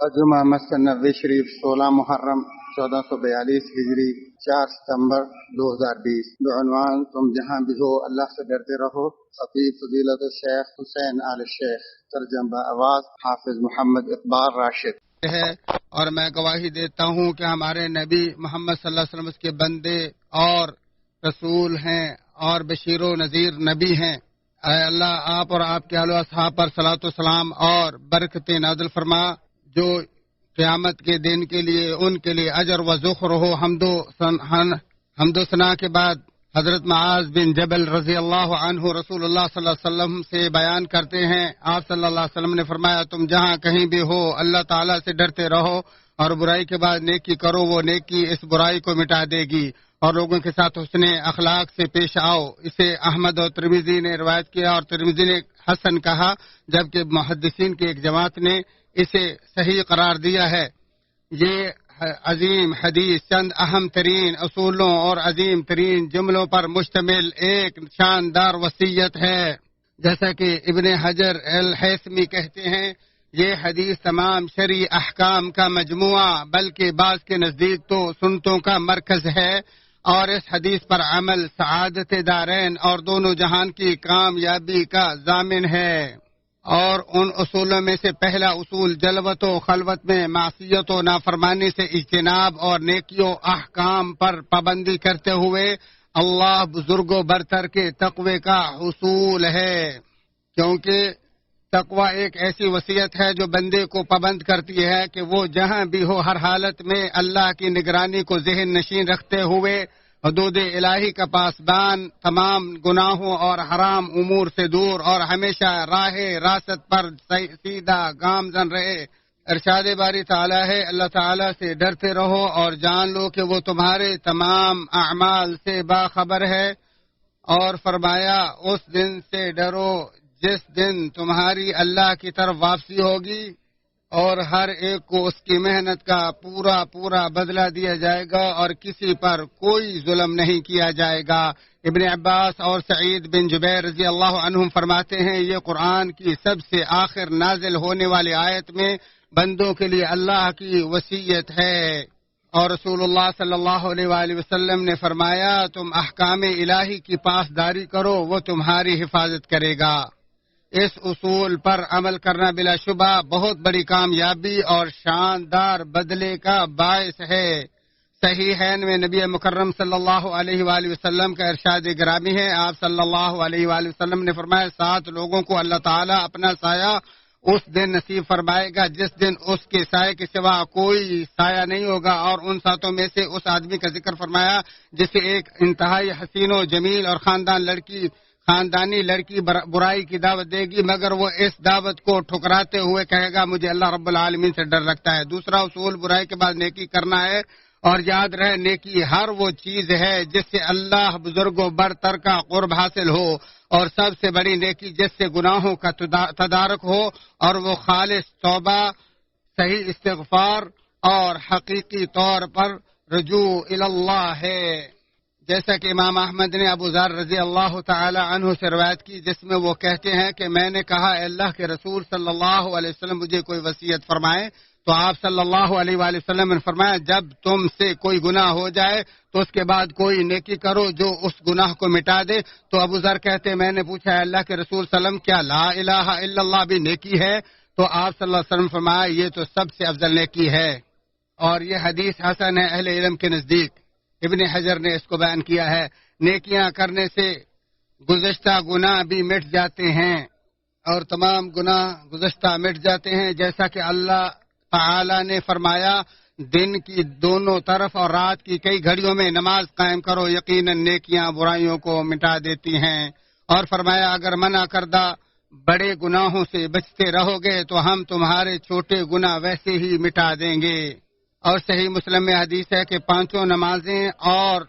جمعہ مسجد نبوی شریف 16 محرم 1442 ہجری 4 ستمبر 2020 بعنوان تم جہاں بھی ہو اللہ سے ڈرتے رہو، خطیب فضیلت الشیخ حسین آل شیخ، ترجمہ آواز حافظ محمد اقبال راشد ہے۔ اور میں گواہی دیتا ہوں کہ ہمارے نبی محمد صلی اللہ علیہ وسلم اس کے بندے اور رسول ہیں اور بشیر و نذیر نبی ہیں۔ اے اللہ، آپ اور آپ کے آل و اصحاب پر صلاۃ و سلام اور برکتیں نازل فرما، جو قیامت کے دن کے لیے ان کے لیے اجر و ذخر ہو۔ حمد و ثنا کے بعد حضرت معاذ بن جبل رضی اللہ عنہ رسول اللہ صلی اللہ علیہ وسلم سے بیان کرتے ہیں، آپ صلی اللہ علیہ وسلم نے فرمایا، تم جہاں کہیں بھی ہو اللہ تعالیٰ سے ڈرتے رہو اور برائی کے بعد نیکی کرو، وہ نیکی اس برائی کو مٹا دے گی، اور لوگوں کے ساتھ حسن اخلاق سے پیش آؤ۔ اسے احمد اور ترمذی نے روایت کیا اور ترمذی نے حسن کہا، جبکہ محدثین کی ایک جماعت نے اسے صحیح قرار دیا ہے۔ یہ عظیم حدیث چند اہم ترین اصولوں اور عظیم ترین جملوں پر مشتمل ایک شاندار وصیت ہے۔ جیسا کہ ابن حجر الہیثمی کہتے ہیں، یہ حدیث تمام شرعی احکام کا مجموعہ بلکہ بعض کے نزدیک تو سنتوں کا مرکز ہے، اور اس حدیث پر عمل سعادت دارین اور دونوں جہان کی کامیابی کا ضامن ہے۔ اور ان اصولوں میں سے پہلا اصول جلوت و خلوت میں معصیت و نافرمانی سے اجتناب اور نیکیوں احکام پر پابندی کرتے ہوئے اللہ بزرگ و برتر کے تقوی کا حصول ہے، کیونکہ تقوی ایک ایسی وصیت ہے جو بندے کو پابند کرتی ہے کہ وہ جہاں بھی ہو ہر حالت میں اللہ کی نگرانی کو ذہن نشین رکھتے ہوئے حدود الہی کا پاسبان، تمام گناہوں اور حرام امور سے دور اور ہمیشہ راہ راست پر سیدھا گامزن رہے۔ ارشاد باری تعالیٰ ہے، اللہ تعالیٰ سے ڈرتے رہو اور جان لو کہ وہ تمہارے تمام اعمال سے باخبر ہے، اور فرمایا اس دن سے ڈرو جس دن تمہاری اللہ کی طرف واپسی ہوگی، اور ہر ایک کو اس کی محنت کا پورا پورا بدلہ دیا جائے گا اور کسی پر کوئی ظلم نہیں کیا جائے گا۔ ابن عباس اور سعید بن جبیر رضی اللہ عنہم فرماتے ہیں، یہ قرآن کی سب سے آخر نازل ہونے والی آیت میں بندوں کے لیے اللہ کی وصیت ہے، اور رسول اللہ صلی اللہ علیہ وآلہ وسلم نے فرمایا، تم احکام الہی کی پاسداری کرو، وہ تمہاری حفاظت کرے گا۔ اس اصول پر عمل کرنا بلا شبہ بہت بڑی کامیابی اور شاندار بدلے کا باعث ہے۔ صحیحین میں نبی مکرم صلی اللہ علیہ وآلہ وسلم کا ارشاد گرامی ہے، آپ صلی اللہ علیہ وآلہ وسلم نے فرمایا، 7 لوگوں کو اللہ تعالیٰ اپنا سایہ اس دن نصیب فرمائے گا جس دن اس کے سائے کے سوا کوئی سایہ نہیں ہوگا، اور ان 7 میں سے اس آدمی کا ذکر فرمایا جسے ایک انتہائی حسین و جمیل اور خاندانی لڑکی برائی کی دعوت دے گی، مگر وہ اس دعوت کو ٹھکراتے ہوئے کہے گا مجھے اللہ رب العالمین سے ڈر لگتا ہے۔ دوسرا اصول برائی کے بعد نیکی کرنا ہے، اور یاد رہے نیکی ہر وہ چیز ہے جس سے اللہ بزرگ و برتر کا قرب حاصل ہو، اور سب سے بڑی نیکی جس سے گناہوں کا تدارک ہو، اور وہ خالص توبہ، صحیح استغفار اور حقیقی طور پر رجوع اللہ ہے، جیسا کہ امام احمد نے ابو ذر رضی اللہ تعالی عنہ سے روایت کی، جس میں وہ کہتے ہیں کہ میں نے کہا، اے اللہ کے رسول صلی اللہ علیہ وسلم مجھے کوئی وصیت فرمائے، تو آپ صلی اللہ علیہ وآلہ وسلم نے فرمایا، جب تم سے کوئی گناہ ہو جائے تو اس کے بعد کوئی نیکی کرو جو اس گناہ کو مٹا دے۔ تو ابو ذر کہتے ہیں میں نے پوچھا، اے اللہ کے رسول صلی اللہ علیہ وسلم کیا لا الہ الا اللہ بھی نیکی ہے؟ تو آپ صلی اللہ علیہ وسلم فرمایا، یہ تو سب سے افضل نیکی ہے، اور یہ حدیث حسن ہے اہل علم کے نزدیک۔ ابن حجر نے اس کو بیان کیا ہے، نیکیاں کرنے سے گزشتہ گناہ بھی مٹ جاتے ہیں، اور تمام گناہ گزشتہ مٹ جاتے ہیں، جیسا کہ اللہ تعالی نے فرمایا، دن کی دونوں طرف اور رات کی کئی گھڑیوں میں نماز قائم کرو، یقیناً نیکیاں برائیوں کو مٹا دیتی ہیں، اور فرمایا اگر منع کردہ بڑے گناہوں سے بچتے رہو گے تو ہم تمہارے چھوٹے گناہ ویسے ہی مٹا دیں گے۔ اور صحیح مسلم میں حدیث ہے کہ 5 نمازیں اور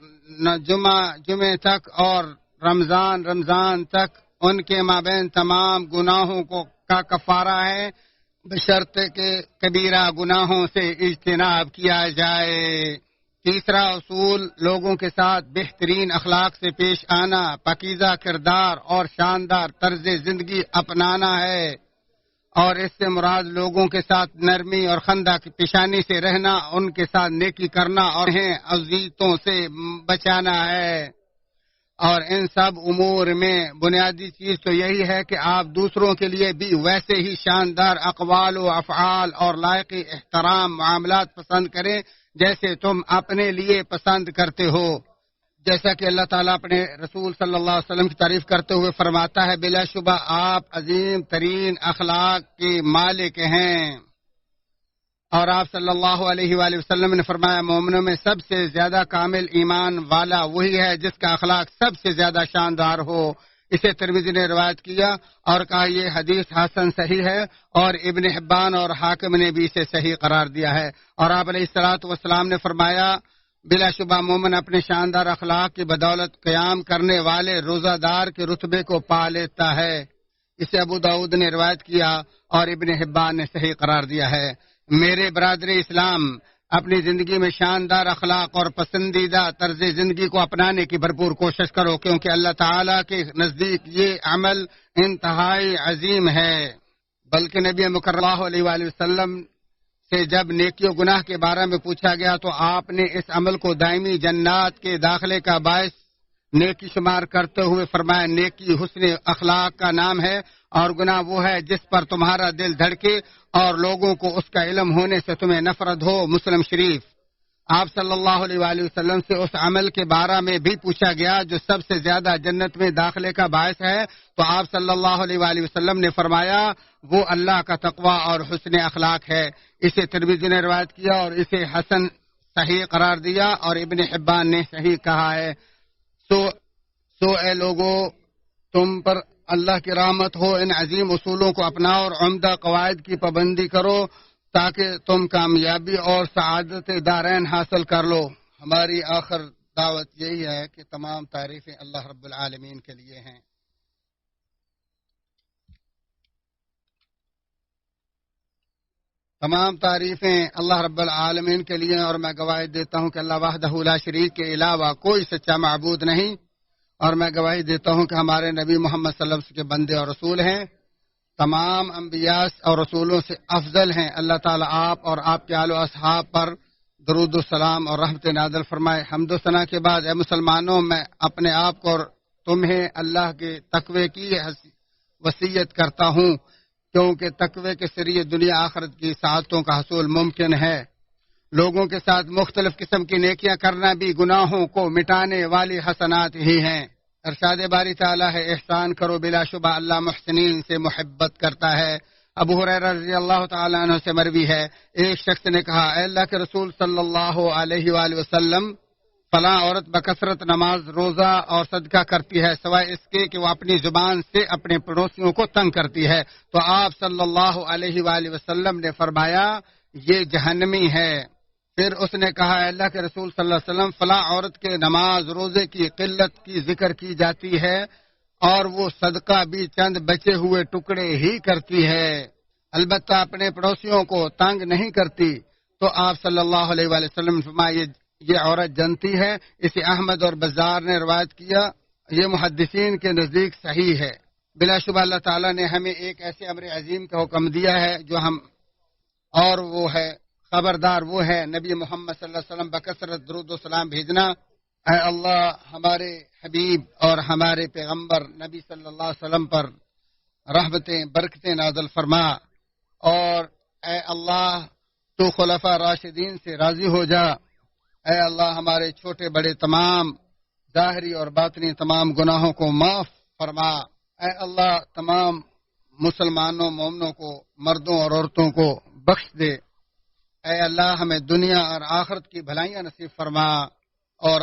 جمعے تک اور رمضان تک ان کے مابین تمام گناہوں کا کفارہ ہے، بشرط کہ کبیرہ گناہوں سے اجتناب کیا جائے۔ تیسرا اصول لوگوں کے ساتھ بہترین اخلاق سے پیش آنا، پاکیزہ کردار اور شاندار طرز زندگی اپنانا ہے۔ اور اس سے مراد لوگوں کے ساتھ نرمی اور خندہ کی پیشانی سے رہنا، ان کے ساتھ نیکی کرنا اور انہیں اذیتوں سے بچانا ہے۔ اور ان سب امور میں بنیادی چیز تو یہی ہے کہ آپ دوسروں کے لیے بھی ویسے ہی شاندار اقوال و افعال اور لائق احترام معاملات پسند کریں جیسے تم اپنے لیے پسند کرتے ہو۔ جیسا کہ اللہ تعالیٰ اپنے رسول صلی اللہ علیہ وسلم کی تعریف کرتے ہوئے فرماتا ہے، بلا شبہ آپ عظیم ترین اخلاق کے مالک ہیں۔ اور آپ صلی اللہ علیہ وآلہ وسلم نے فرمایا، مومنوں میں سب سے زیادہ کامل ایمان والا وہی ہے جس کا اخلاق سب سے زیادہ شاندار ہو۔ اسے ترمذی نے روایت کیا اور کہا یہ حدیث حسن صحیح ہے، اور ابن حبان اور حاکم نے بھی اسے صحیح قرار دیا ہے۔ اور آپ علیہ الصلوۃ والسلام نے فرمایا، بلا شبہ مومن اپنے شاندار اخلاق کی بدولت قیام کرنے والے روزہ دار کے رتبے کو پا لیتا ہے۔ اسے ابو داؤد نے روایت کیا اور ابن حبان نے صحیح قرار دیا ہے۔ میرے برادر اسلام، اپنی زندگی میں شاندار اخلاق اور پسندیدہ طرز زندگی کو اپنانے کی بھرپور کوشش کرو، کیونکہ اللہ تعالیٰ کے نزدیک یہ عمل انتہائی عظیم ہے۔ بلکہ نبی مکرم صلی اللہ علیہ وآلہ وسلم سے جب نیکی و گناہ کے بارے میں پوچھا گیا تو آپ نے اس عمل کو دائمی جنات کے داخلے کا باعث نیکی شمار کرتے ہوئے فرمایا، نیکی حسن اخلاق کا نام ہے اور گناہ وہ ہے جس پر تمہارا دل دھڑکے اور لوگوں کو اس کا علم ہونے سے تمہیں نفرت ہو۔ مسلم شریف۔ آپ صلی اللہ علیہ وآلہ وسلم سے اس عمل کے بارے میں بھی پوچھا گیا جو سب سے زیادہ جنت میں داخلے کا باعث ہے، تو آپ صلی اللہ علیہ وآلہ وسلم نے فرمایا وہ اللہ کا تقوی اور حسن اخلاق ہے۔ اسے ترمذی نے روایت کیا اور اسے حسن صحیح قرار دیا اور ابن حبان نے صحیح کہا ہے۔ سو اے لوگو، تم پر اللہ کی رحمت ہو، ان عظیم اصولوں کو اپناؤ اور عمدہ قواعد کی پابندی کرو تاکہ تم کامیابی اور سعادت دارین حاصل کر لو۔ ہماری آخر دعوت یہی ہے کہ تمام تعریفیں اللہ رب العالمین کے لیے ہیں۔ تمام تعریفیں اللہ رب العالمین کے لیے، اور میں گواہی دیتا ہوں کہ اللہ وحدہ لا شریک کے علاوہ کوئی سچا معبود نہیں، اور میں گواہی دیتا ہوں کہ ہمارے نبی محمد صلی اللہ علیہ وسلم کے بندے اور رسول ہیں، تمام انبیاء اور رسولوں سے افضل ہیں۔ اللہ تعالیٰ آپ اور آپ کے آل و اصحاب پر درود و سلام اور رحمت نازل فرمائے۔ حمد و ثنا کے بعد اے مسلمانوں، میں اپنے آپ کو اور تمہیں اللہ کے تقوی کی وصیت کرتا ہوں، کیونکہ تقوی کے ذریعے دنیا آخرت کی سعادتوں کا حصول ممکن ہے۔ لوگوں کے ساتھ مختلف قسم کی نیکیاں کرنا بھی گناہوں کو مٹانے والی حسنات ہی ہیں۔ ارشاد باری تعالیٰ ہے، احسان کرو، بلا شبہ اللہ محسنین سے محبت کرتا ہے۔ ابو ہریرہ رضی اللہ تعالیٰ عنہ سے مروی ہے، ایک شخص نے کہا، اے اللہ کے رسول صلی اللہ علیہ وآلہ وسلم، فلاں عورت بکثرت نماز، روزہ اور صدقہ کرتی ہے، سوائے اس کے کہ وہ اپنی زبان سے اپنے پڑوسیوں کو تنگ کرتی ہے۔ تو آپ صلی اللہ علیہ وآلہ وسلم نے فرمایا یہ جہنمی ہے۔ پھر اس نے کہا، اے اللہ کے رسول صلی اللہ علیہ وسلم، فلاں عورت کے نماز روزے کی قلت کی ذکر کی جاتی ہے اور وہ صدقہ بھی چند بچے ہوئے ٹکڑے ہی کرتی ہے، البتہ اپنے پڑوسیوں کو تنگ نہیں کرتی۔ تو آپ صلی اللہ علیہ وآلہ وسلم نے فرمایا یہ عورت جنتی ہے۔ اسے احمد اور بزار نے روایت کیا، یہ محدثین کے نزدیک صحیح ہے۔ بلا شبہ اللہ تعالیٰ نے ہمیں ایک ایسے امر عظیم کا حکم دیا ہے جو ہم، اور وہ ہے خبردار، وہ ہے نبی محمد صلی اللہ علیہ وسلم بکثرت درود و سلام بھیجنا۔ اے اللہ ہمارے حبیب اور ہمارے پیغمبر نبی صلی اللہ علیہ وسلم پر رحمتیں برکتیں نازل فرما، اور اے اللہ تو خلفاء راشدین سے راضی ہو جا۔ اے اللہ ہمارے چھوٹے بڑے تمام ظاہری اور باطنی تمام گناہوں کو معاف فرما۔ اے اللہ تمام مسلمانوں مومنوں کو، مردوں اور عورتوں کو بخش دے۔ اے اللہ ہمیں دنیا اور آخرت کی بھلائیاں نصیب فرما، اور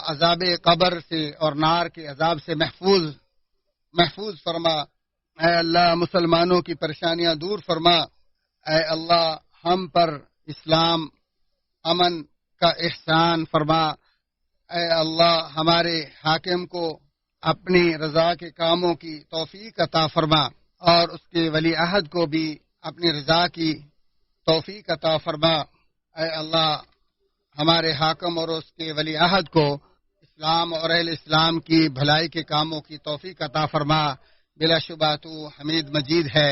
عذاب قبر سے اور نار کے عذاب سے محفوظ فرما۔ اے اللہ مسلمانوں کی پریشانیاں دور فرما۔ اے اللہ ہم پر اسلام امن کا احسان فرما۔ اے اللہ ہمارے حاکم کو اپنی رضا کے کاموں کی توفیق عطا فرما، اور اس کے ولی عہد کو بھی اپنی رضا کی توفیق عطا فرما۔ اے اللہ ہمارے حاکم اور اس کے ولی عہد کو اسلام اور اہل اسلام کی بھلائی کے کاموں کی توفیق عطا فرما۔ بلا شبہ تو حمید مجید ہے۔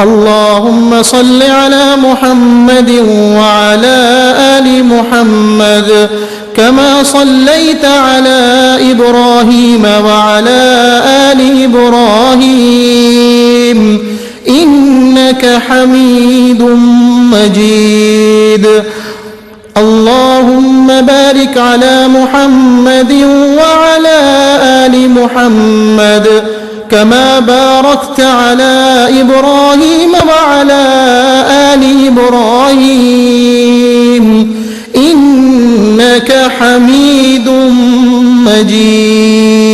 اللهم صل على محمد وعلى آل محمد كما صليت على إبراهيم وعلى آل إبراهيم إنك حميد مجيد. اللهم بارك على محمد وعلى آل محمد كما باركت على إبراهيم وعلى آل إبراهيم إنك حميد مجيد.